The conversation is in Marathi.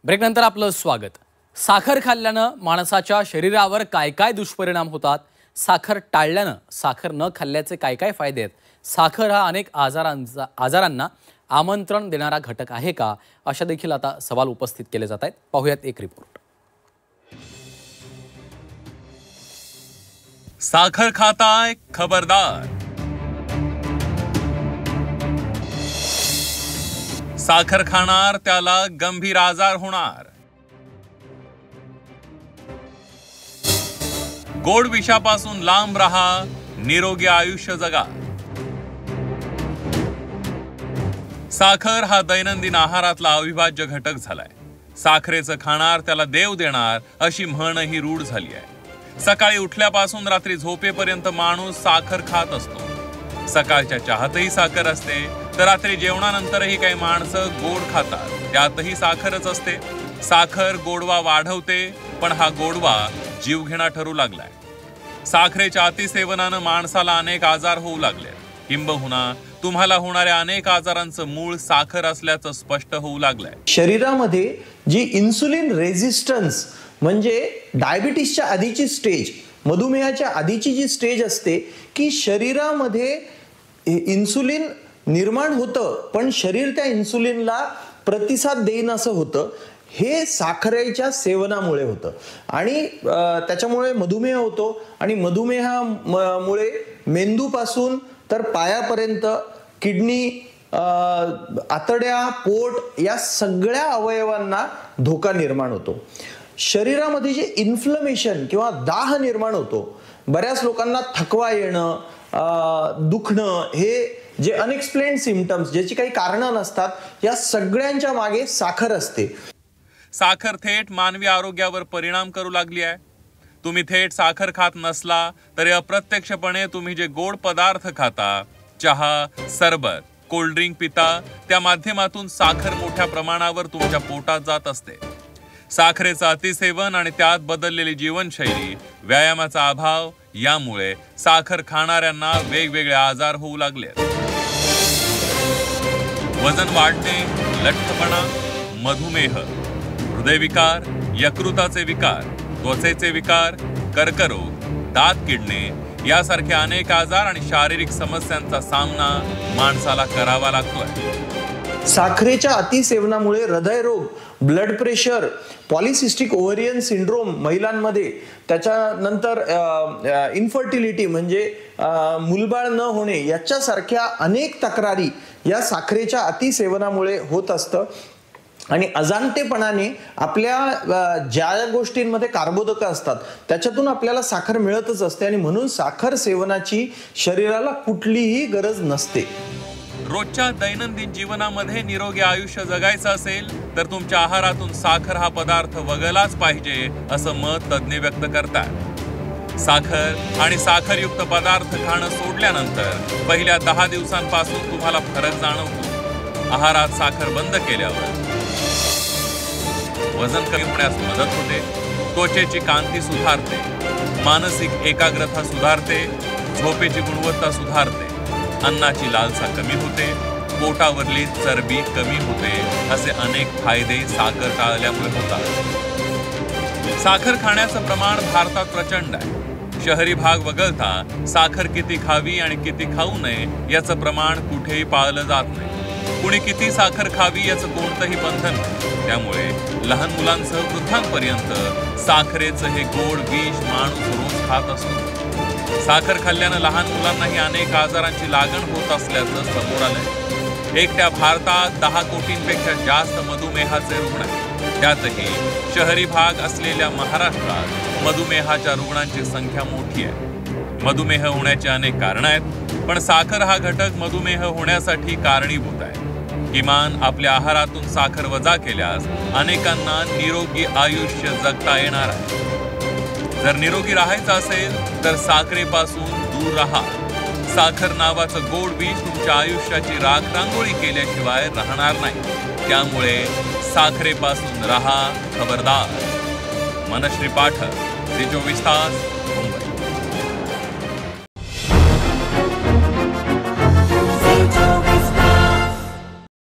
ब्रेकनंतर आपलं स्वागत। साखर खाल्ल्यानं माणसाच्या शरीरावर काय काय दुष्परिणाम होतात, साखर टाळल्यानं साखर न खाल्ल्याचे काय काय फायदे आहेत, साखर हा अनेक आजारांना आमंत्रण देणारा घटक आहे का, अशा देखील आता सवाल उपस्थित केले जात आहेत। पाहूयात एक रिपोर्ट। साखर खाताय खबरदार। साखर खाणार त्याला गंभीर आजार होणार। गोड विषापासून लांब रहा, निरोगी आयुष्य जगा। साखर हा दैनंदिन आहारातला अविभाज्य घटक झालाय। साखरेचं खाणार त्याला देव देणार अशी म्हणही रूढ झाली आहे। सकाळी उठल्यापासून रात्री झोपेपर्यंत माणूस साखर खात असतो। सकाळच्या चहातही साखर असते, तर रात्री जेवणानंतरही काही माणसं गोड खातात, त्यातही साखरच असते। साखर गोडवा वाढवते, पण हा गोडवा जीवघेणा ठरू लागलाय। साखरेच्या अतिसेवनानं माणसाला अनेक आजार होऊ लागले। किंबहुना तुम्हाला होणाऱ्या अनेक आजारांचं मूळ साखर असल्याचं स्पष्ट होऊ लागलंय। शरीरामध्ये जी इन्सुलिन रेझिस्टन्स म्हणजे डायबिटीसच्या आधीची स्टेज, मधुमेहाच्या आधीची जी स्टेज असते की शरीरामध्ये इन्सुलिन निर्माण होतं, पण शरीर त्या इन्सुलिनला प्रतिसाद देईन असं होतं, हे साखरेच्या सेवनामुळे होतं आणि त्याच्यामुळे मधुमेह होतो। आणि मधुमेहामुळे मेंदूपासून तर पायापर्यंत किडनी, आतड्या, पोट या सगळ्या अवयवांना धोका निर्माण होतो। शरीरामध्ये जे इन्फ्लमेशन किंवा दाह निर्माण होतो, बऱ्याच लोकांना थकवा येणं, दुखणं, हे जे अनएक्सप्लेन्ड सिम्पटम्स ज्याची काही कारणं नसतात, या सगळ्यांच्या मागे साखर असते। साखर थेट मानवी आरोग्यावर परिणाम करू लागली आहे। तुम्ही थेट साखर खात नसला तरी अप्रत्यक्षपणे तुम्ही जे गोड पदार्थ खाता, चहा, सरबत, कोल्ड ड्रिंक पिता, त्या माध्यमातून साखर मोठ्या प्रमाणावर तुमच्या पोटात जात असते। साखरेचं अतिसेवन आणि त्यात बदललेली जीवनशैली, व्यायामाचा अभाव यामुळे साखर खाणाऱ्यांना वेगवेगळे आजार होऊ लागले। वजन वाढणे, लठ्ठपणा, मधुमेह, हृदयविकार, यकृताचे विकार, त्वचेचे विकार, कर्करोग, दात किडणे यासारखे अनेक आजार आणि शारीरिक समस्यांचा सामना माणसाला करावा लागतोय। साखरेच्या अतिसेवनामुळे हृदयरोग, blood pressure, polycystic ovarian syndrome महिलांमध्ये, त्याच्यानंतर इन्फर्टिलिटी म्हणजे मूलबाळ न होणे, याच्यासारख्या अनेक तक्रारी या साखरेच्या अतिसेवनामुळे होत असतं। आणि अजाणतेपणाने आपल्या ज्या गोष्टींमध्ये कार्बोदकं असतात त्याच्यातून आपल्याला साखर मिळतच असते आणि म्हणून साखर सेवनाची शरीराला कुठलीही गरज नसते। रोजच्या दैनंदिन जीवनामध्ये निरोगी आयुष्य जगायचं असेल तर तुमच्या आहारातून साखर हा पदार्थ वगळलाच पाहिजे असं मत तज्ज्ञ व्यक्त करतात। साखर आणि साखरयुक्त पदार्थ खाणं सोडल्यानंतर पहिल्या 10 दिवसांपासून तुम्हाला फरक जाणवतो। आहारात साखर बंद केल्यावर वजन कमी होण्यास मदत होते, त्वचेची कांती सुधारते, मानसिक एकाग्रता सुधारते, झोपेची गुणवत्ता सुधारते, अन्नाची लालसा कमी होते, पोटावरली चरबी कमी होते, असे अनेक फायदे साखर टाळल्यामुळे होतात। साखर खाण्याचं प्रमाण भारतात प्रचंड आहे। शहरी भाग वगळता साखर किती खावी आणि किती खाऊ नये याचं प्रमाण कुठेही पाळलं जात नाही। कुणी किती साखर खावी याचं कोणतंही बंधन नाही। त्यामुळे लहान मुलांसह वृद्धांपर्यंत साखरेचं हे गोड विष माणूस रोज खात असतो। साखर खाल्ल्यानं लहान मुलांनाही अनेक आजारांची लागण होत असल्याचं समोर आलंय। एकट्या भारतात 10 कोटींपेक्षा जास्त मधुमेहाचे रुग्ण आहेत। त्यातही शहरी भाग असलेल्या महाराष्ट्रात मधुमेहाच्या रुग्णांची संख्या मोठी आहे। मधुमेह होण्याची अनेक कारणं आहेत, पण साखर हा घटक मधुमेह होण्यासाठी कारणीभूत आहे। किमान आपल्या आहारातून साखर वजा केल्यास अनेकांना निरोगी आयुष्य जगता येणार आहे। जर निरोगी राहायचं असेल तर साखरेपासून दूर राहा। साखर नावाचं गोड विष तुमच्या आयुष्याची राख रांगोळी केल्याशिवाय राहणार नाही। त्यामुळे साखरेपासून राहा खबरदार। मनश्री पाठक, झी 24 तास, मुंबई।